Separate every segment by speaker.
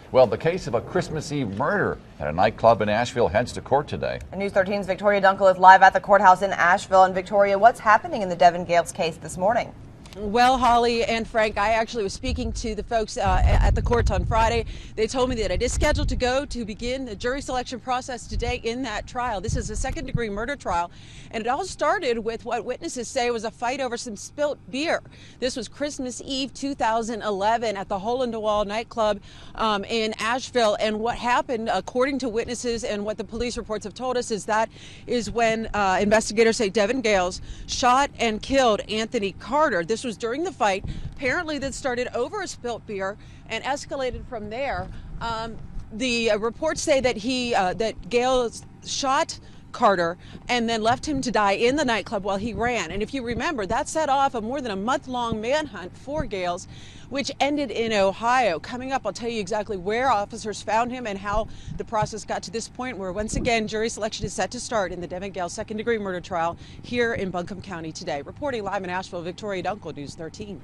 Speaker 1: Well, the case of a Christmas Eve murder at a nightclub in Asheville heads to court today.
Speaker 2: News 13's Victoria Dunkel is live at the courthouse in Asheville. And Victoria, what's happening in the Devin Gayles case this morning?
Speaker 3: Well, Holly and Frank, I actually was speaking to the folks at the court on Friday. They told me that it is scheduled to begin the jury selection process today in that trial. This is a second-degree murder trial, and it all started with what witnesses say was a fight over some spilt beer. This was Christmas Eve 2011 at the Hole in the Wall nightclub in Asheville, and what happened, according to witnesses and what the police reports have told us, is when investigators say Devin Gayles shot and killed Anthony Carter. This was during the fight, apparently that started over a spilt beer and escalated from there. The reports say that that Gayles shot Carter and then left him to die in the nightclub while he ran. And if you remember, that set off a more than a month-long manhunt for Gayles, which ended in Ohio. Coming up, I'll tell you exactly where officers found him and how the process got to this point, where once again jury selection is set to start in the Devin Gayles second-degree murder trial here in Buncombe County today. Reporting live in Asheville, Victoria Dunkel, News 13.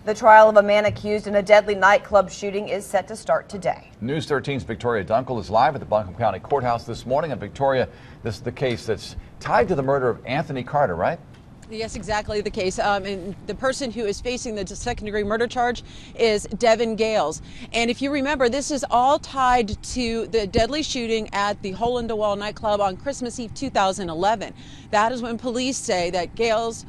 Speaker 2: The trial of a man accused in a deadly nightclub shooting is set to start today.
Speaker 1: News 13's Victoria Dunkel is live at the Buncombe County Courthouse this morning. And Victoria, this is the case that's tied to the murder of Anthony Carter, right?
Speaker 3: Yes, exactly the case. And the person who is facing the second-degree murder charge is Devin Gayles. And if you remember, this is all tied to the deadly shooting at the Hole in the Wall nightclub on Christmas Eve 2011. That is when police say that Gayles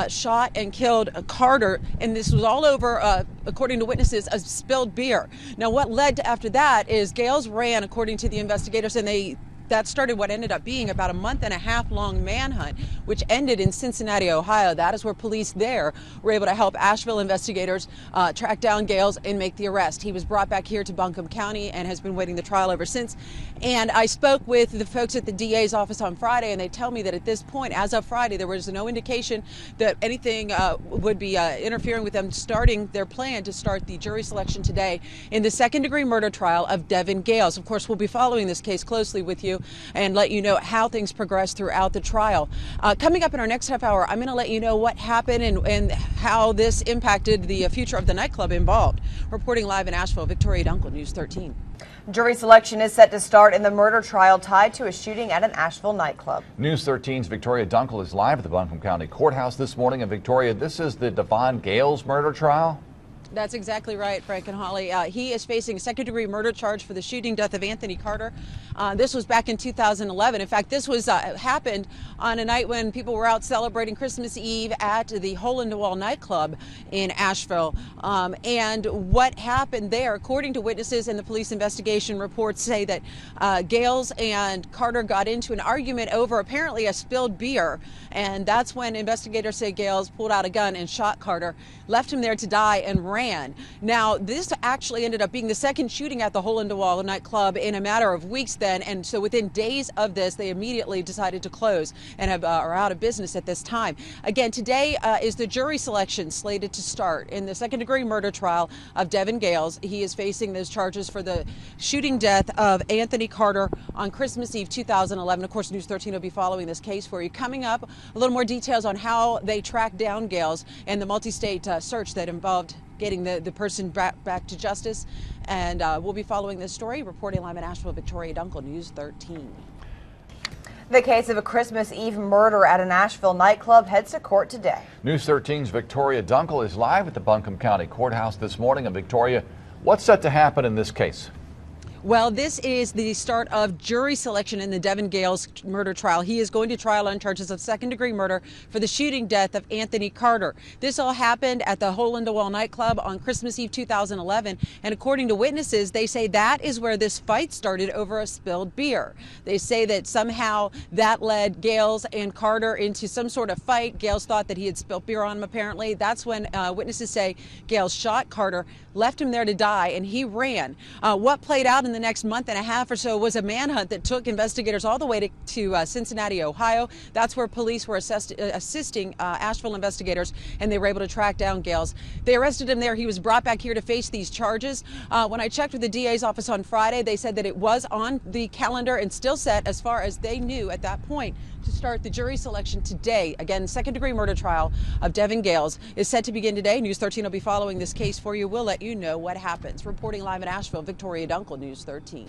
Speaker 3: shot and killed Carter, and this was all over, according to witnesses, a spilled beer. Now, what led to after that is Gayles ran, according to the investigators, and that started what ended up being about a month-and-a-half long manhunt, which ended in Cincinnati, Ohio. That is where police there were able to help Asheville investigators track down Gayles and make the arrest. He was brought back here to Buncombe County and has been waiting the trial ever since. And I spoke with the folks at the DA's office on Friday, and they tell me that at this point, as of Friday, there was no indication that anything would be interfering with them starting their plan to start the jury selection today in the second-degree murder trial of Devin Gayles. Of course, we'll be following this case closely with you and let you know how things progress throughout the trial. Coming up in our next half hour, I'm going to let you know what happened and how this impacted the future of the nightclub involved. Reporting live in Asheville, Victoria Dunkel, News 13.
Speaker 2: Jury selection is set to start in the murder trial tied to a shooting at an Asheville nightclub.
Speaker 1: News 13's Victoria Dunkel is live at the Buncombe County Courthouse this morning. And Victoria, this is the Devin Gayles murder trial?
Speaker 3: That's exactly right, Frank and Holly. He is facing a second-degree murder charge for the shooting death of Anthony Carter. This was back in 2011. In fact, this was happened on a night when people were out celebrating Christmas Eve at the Hole in the Wall nightclub in Asheville. And what happened there, according to witnesses and the police investigation reports, say that Gayles and Carter got into an argument over apparently a spilled beer. And that's when investigators say Gayles pulled out a gun and shot Carter, left him there to die, and ran. Now, this actually ended up being the second shooting at the Hole in the Wall nightclub in a matter of weeks then, and so within days of this, they immediately decided to close and are out of business at this time. Again, today is the jury selection slated to start in the second-degree murder trial of Devin Gayles. He is facing those charges for the shooting death of Anthony Carter on Christmas Eve 2011. Of course, News 13 will be following this case for you. Coming up, a little more details on how they tracked down Gayles and the multi-state search that involved getting the person back to justice. And we'll be following this story. Reporting live in Asheville, Victoria Dunkel, News 13.
Speaker 2: The case of a Christmas Eve murder at an Asheville nightclub heads to court today.
Speaker 1: News 13's Victoria Dunkel is live at the Buncombe County Courthouse this morning. And Victoria, what's set to happen in this case?
Speaker 3: Well, this is the start of jury selection in the Devin Gayles murder trial. He is going to trial on charges of second-degree murder for the shooting death of Anthony Carter. This all happened at the Hole in the Wall nightclub on Christmas Eve 2011, and according to witnesses, they say that is where this fight started over a spilled beer. They say that somehow that led Gayles and Carter into some sort of fight. Gayles thought that he had spilled beer on him, apparently. That's when witnesses say Gayles shot Carter, left him there to die, and he ran. What played out in the next month and a half or so was a manhunt that took investigators all the way to Cincinnati, Ohio. That's where police were assisting Asheville investigators, and they were able to track down Gayles. They arrested him there. He was brought back here to face these charges. When I checked with the DA's office on Friday, they said that it was on the calendar and still set, as far as they knew at that point, to start the jury selection today. Again, second-degree murder trial of Devin Gayles is set to begin today. News 13 will be following this case for you. We'll let you know what happens. Reporting live in Asheville, Victoria Dunkel, News 13.